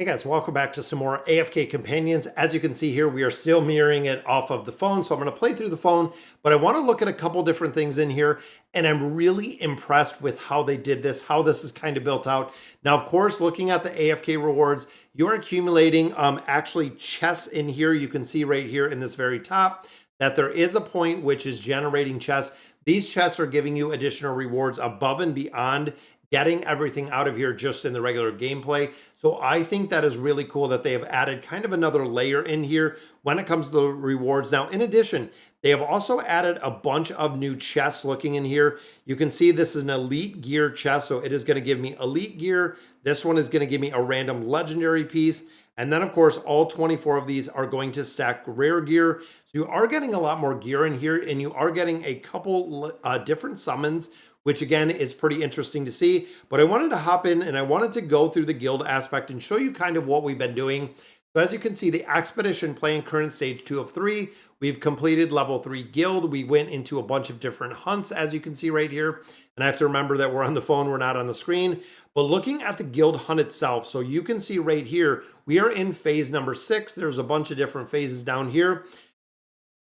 Hey guys, welcome back to some more AFK Companions. As you can see here, we are still mirroring it off of the phone, so I'm going to play through the phone, but I want to look at a couple different things in here, and I'm really impressed with how they did this, how this is kind of built out. Now, of course, looking at the AFK rewards, you're accumulating actually chests in here. You can see right here in this very top that there is a point which is generating chests. These chests are giving you additional rewards above and beyond getting everything out of here just in the regular gameplay. So I think that is really cool that they have added kind of another layer in here when it comes to the rewards. Now, in addition, they have also added a bunch of new chests looking in here. You can see this is an elite gear chest, so it is going to give me elite gear. This one is going to give me a random legendary piece. And then, of course, all 24 of these are going to stack rare gear. So you are getting a lot more gear in here, and you are getting a couple different summons, which again is pretty interesting to see. But I wanted to hop in and I wanted to go through the guild aspect and show you kind of what we've been doing. So as you can see, the expedition playing current stage 2 of 3. We've completed level 3 guild. We went into a bunch of different hunts, as you can see right here. And I have to remember that we're on the phone, we're not on the screen. But looking at the guild hunt itself, so you can see right here, we are in phase number 6. There's a bunch of different phases down here.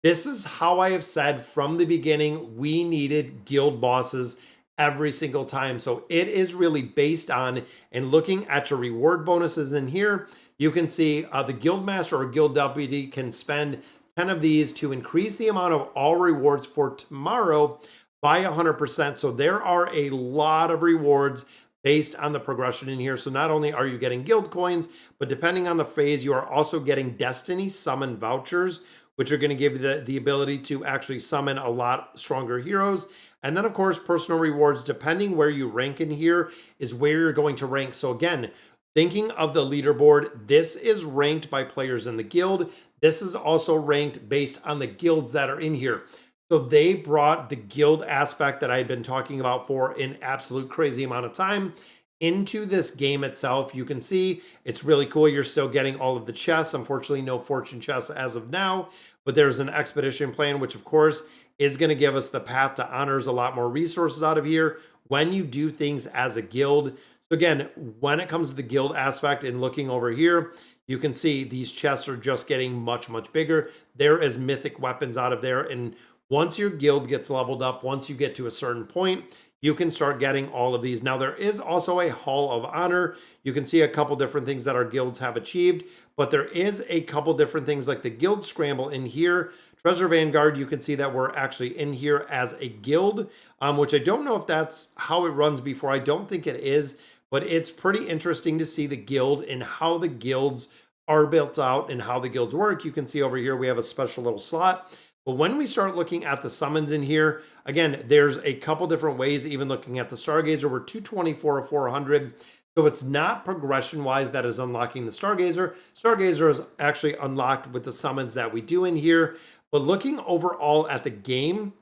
This is how I have said from the beginning, we needed guild bosses every single time. So it is really based on, and looking at your reward bonuses in here, you can see the guild master or guild deputy can spend 10 of these to increase the amount of all rewards for tomorrow by 100%. So there are a lot of rewards based on the progression in here. So not only are you getting guild coins, but depending on the phase, you are also getting destiny summon vouchers, which are going to give you the ability to actually summon a lot stronger heroes. And then, of course, personal rewards, depending where you rank in here, is where you're going to rank. So again, thinking of the leaderboard, this is ranked by players in the guild. This is also ranked based on the guilds that are in here. So they brought the guild aspect that I had been talking about for an absolute crazy amount of time into this game itself. You can see it's really cool. You're still getting all of the chests. Unfortunately, no fortune chests as of now, but there's an expedition plan, which of course is going to give us the path to honors, a lot more resources out of here when you do things as a guild. So again, when it comes to the guild aspect and looking over here, you can see these chests are just getting much, much bigger. There is mythic weapons out of there. And once your guild gets leveled up, once you get to a certain point, you can start getting all of these. Now, there is also a Hall of Honor. You can see a couple different things that our guilds have achieved, but there is a couple different things like the Guild Scramble in here. Treasure Vanguard, you can see that we're actually in here as a guild, which I don't know if that's how it runs before. I don't think it is, but it's pretty interesting to see the guild and how the guilds are built out and how the guilds work. You can see over here we have a special little slot. But when we start looking at the summons in here, again, there's a couple different ways, even looking at the Stargazer, we're 224 of 400. So it's not progression-wise that is unlocking the Stargazer. Stargazer is actually unlocked with the summons that we do in here. But looking overall at the game,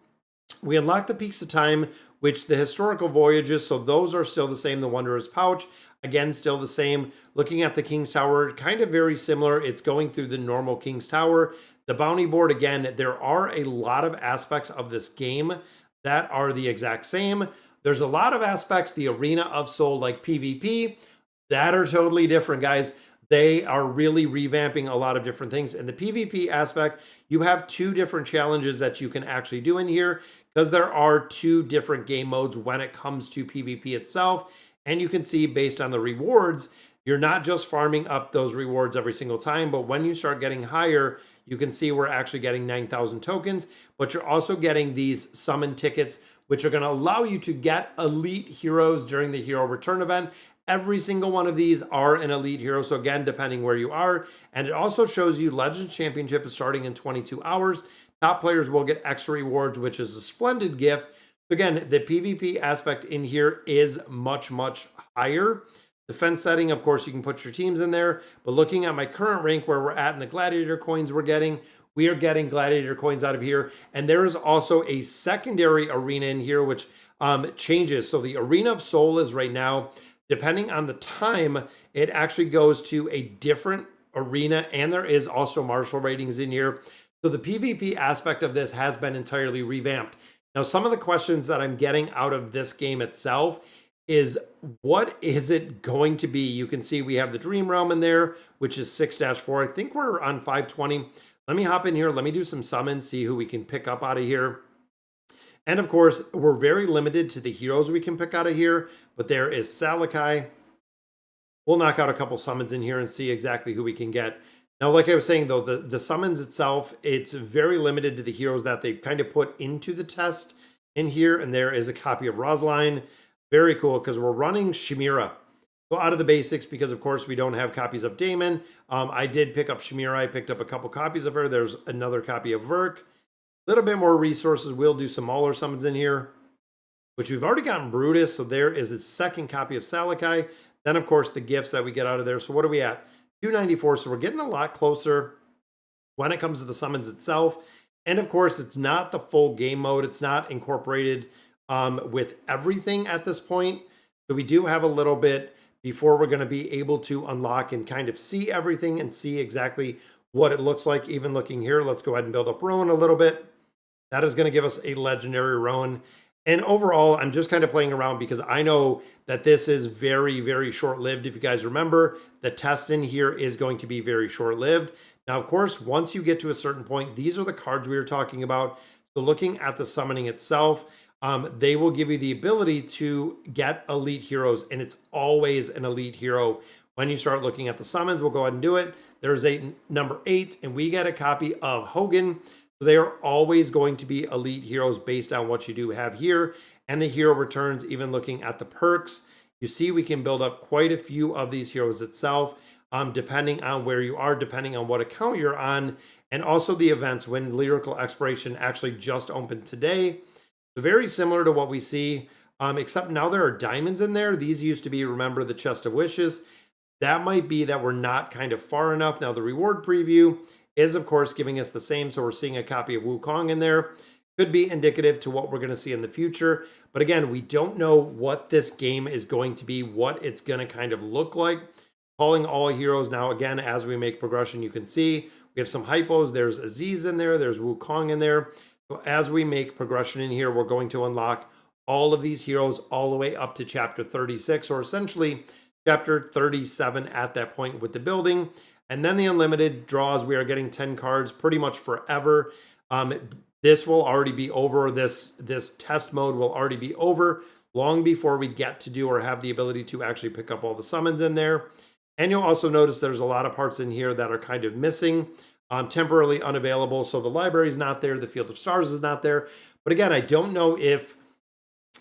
we unlock the Peaks of Time, which the historical voyages, so those are still the same. The Wanderer's Pouch, again, still the same. Looking at the King's Tower, kind of very similar. It's going through the normal King's Tower. The bounty board, again, there are a lot of aspects of this game that are the exact same. There's a lot of aspects, the Arena of Soul, like PvP, that are totally different, guys. They are really revamping a lot of different things. In the PvP aspect, you have 2 different challenges that you can actually do in here because there are 2 different game modes when it comes to PvP itself. And you can see based on the rewards, you're not just farming up those rewards every single time, but when you start getting higher, you can see we're actually getting 9,000 tokens, but you're also getting these summon tickets, which are going to allow you to get elite heroes during the hero return event. Every single one of these are an elite hero. So again, depending where you are. And it also shows you Legends Championship is starting in 22 hours. Top players will get extra rewards, which is a splendid gift. So again, the PvP aspect in here is much, much higher. Defense setting, of course, you can put your teams in there. But looking at my current rank where we're at and the gladiator coins we are getting gladiator coins out of here. And there is also a secondary arena in here, which changes. So the Arena of Soul is right now, depending on the time, it actually goes to a different arena, and there is also martial ratings in here. So the PvP aspect of this has been entirely revamped. Now, some of the questions that I'm getting out of this game itself is what is it going to be? You can see we have the Dream Realm in there, which is 6-4. I think we're on 520. Let me hop in here. Let me do some summons, see who we can pick up out of here. And of course, we're very limited to the heroes we can pick out of here, but there is Salakai. We'll knock out a couple summons in here and see exactly who we can get. Now, like I was saying, though, the summons itself, it's very limited to the heroes that they kind of put into the test in here. And there is a copy of Rosaline. Very cool, because we're running Shimira. So out of the basics, because of course we don't have copies of Damon. I did pick up Shimira. I picked up a couple copies of her. There's another copy of Verk. A little bit more resources. We'll do some Mauler summons in here, which we've already gotten Brutus. So there is a second copy of Salakai. Then, of course, the gifts that we get out of there. So what are we at? 294. So we're getting a lot closer when it comes to the summons itself. And of course, it's not the full game mode. It's not incorporated with everything at this point. So we do have a little bit before we're going to be able to unlock and kind of see everything and see exactly what it looks like. Even looking here, let's go ahead and build up Rowan a little bit. That is going to give us a legendary Rowan. And overall, I'm just kind of playing around because I know that this is very, very short-lived. If you guys remember, the test in here is going to be very short-lived. Now, of course, once you get to a certain point, these are the cards we were talking about. So looking at the summoning itself, they will give you the ability to get elite heroes, and it's always an elite hero. When you start looking at the summons, we'll go ahead and do it. There's a number 8, and we get a copy of Hogan. So they are always going to be elite heroes based on what you do have here. And the hero returns, even looking at the perks, you see we can build up quite a few of these heroes itself, depending on where you are, depending on what account you're on, and also the events when Lyrical Exploration actually just opened today. So very similar to what we see, except now there are diamonds in there. These used to be, remember, the Chest of Wishes. That might be that we're not kind of far enough. Now the reward preview is, of course, giving us the same. So we're seeing a copy of Wukong in there. Could be indicative to what we're going to see in the future. But again, we don't know what this game is going to be, what it's going to kind of look like. Calling all heroes now, again, as we make progression, you can see we have some hypos. There's Aziz in there. There's Wukong in there. So as we make progression in here, we're going to unlock all of these heroes all the way up to chapter 36, or essentially chapter 37 at that point with the building. And then the unlimited draws, we are getting 10 cards pretty much forever. This will already be over. This test mode will already be over long before we get to do or have the ability to actually pick up all the summons in there. And you'll also notice there's a lot of parts in here that are kind of missing, temporarily unavailable. So the library is not there. The Field of Stars is not there. But again, I don't know if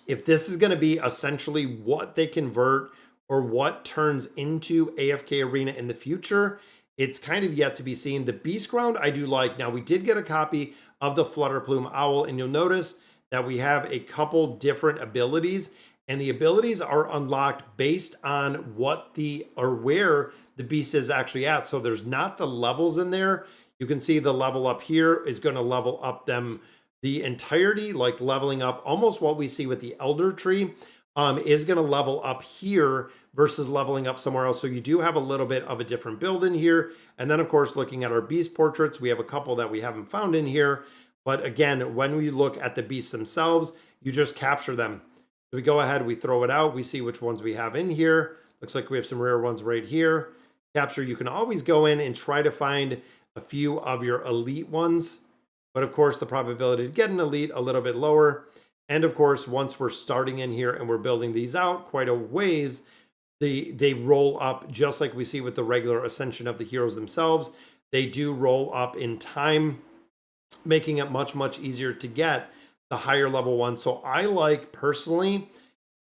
this is going to be essentially what they convert or what turns into AFK Arena in the future. It's kind of yet to be seen. The Beast Ground I do like. Now, we did get a copy of the Flutterplume Owl, and you'll notice that we have a couple different abilities, and the abilities are unlocked based on what where the beast is actually at. So there's not the levels in there. You can see the level up here is going to level up them the entirety, like leveling up almost what we see with the Elder Tree. Is going to level up here versus leveling up somewhere else. So you do have a little bit of a different build in here. And then, of course, looking at our beast portraits, we have a couple that we haven't found in here. But again, when we look at the beasts themselves, you just capture them. So we go ahead, we throw it out, we see which ones we have in here. Looks like we have some rare ones right here. Capture, you can always go in and try to find a few of your elite ones. But of course, the probability to get an elite a little bit lower. And of course, once we're starting in here and we're building these out quite a ways, they roll up just like we see with the regular ascension of the heroes themselves. They do roll up in time, making it much, much easier to get the higher level ones. So I like personally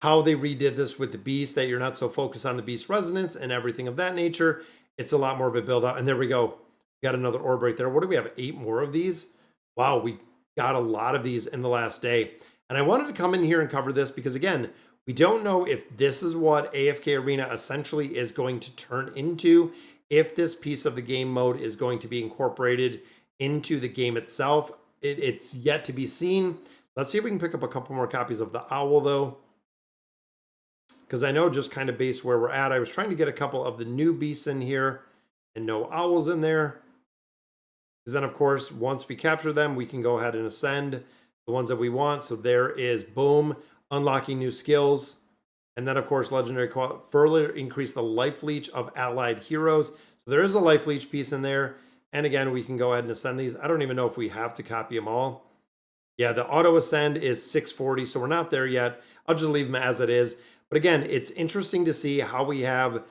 how they redid this with the beast, that you're not so focused on the beast resonance and everything of that nature. It's a lot more of a build out. And there we go. Got another orb right there. What do we have? 8 more of these? Wow, we got a lot of these in the last day. And I wanted to come in here and cover this because, again, we don't know if this is what AFK Arena essentially is going to turn into, if this piece of the game mode is going to be incorporated into the game itself. It's yet to be seen. Let's see if we can pick up a couple more copies of the Owl, though, because I know just kind of based where we're at, I was trying to get a couple of the new beasts in here and no owls in there. Because then, of course, once we capture them, we can go ahead and ascend the ones that we want. So there is, boom, unlocking new skills. And then, of course, legendary further increase the life leech of allied heroes. So there is a life leech piece in there. And again, we can go ahead and ascend these. I don't even know if we have to copy them all. Yeah, the auto ascend is 640, so we're not there yet. I'll just leave them as it is. But again, it's interesting to see how we have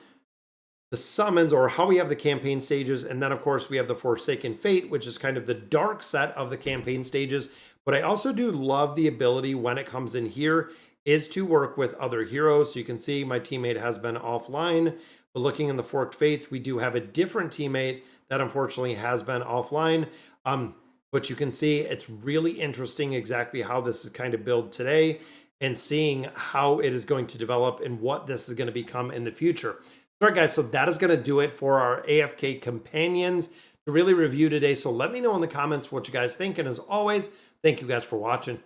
the summons, or how we have the campaign stages. And then, of course, we have the Forsaken Fate, which is kind of the dark set of the campaign stages. But I also do love the ability when it comes in here is to work with other heroes. So you can see my teammate has been offline. But looking in the Forked Fates, we do have a different teammate that unfortunately has been offline. But you can see it's really interesting exactly how this is kind of built today, and seeing how it is going to develop and what this is going to become in the future. All right, guys, so that is going to do it for our AFK companions to really review today. So let me know in the comments what you guys think. And as always, thank you guys for watching.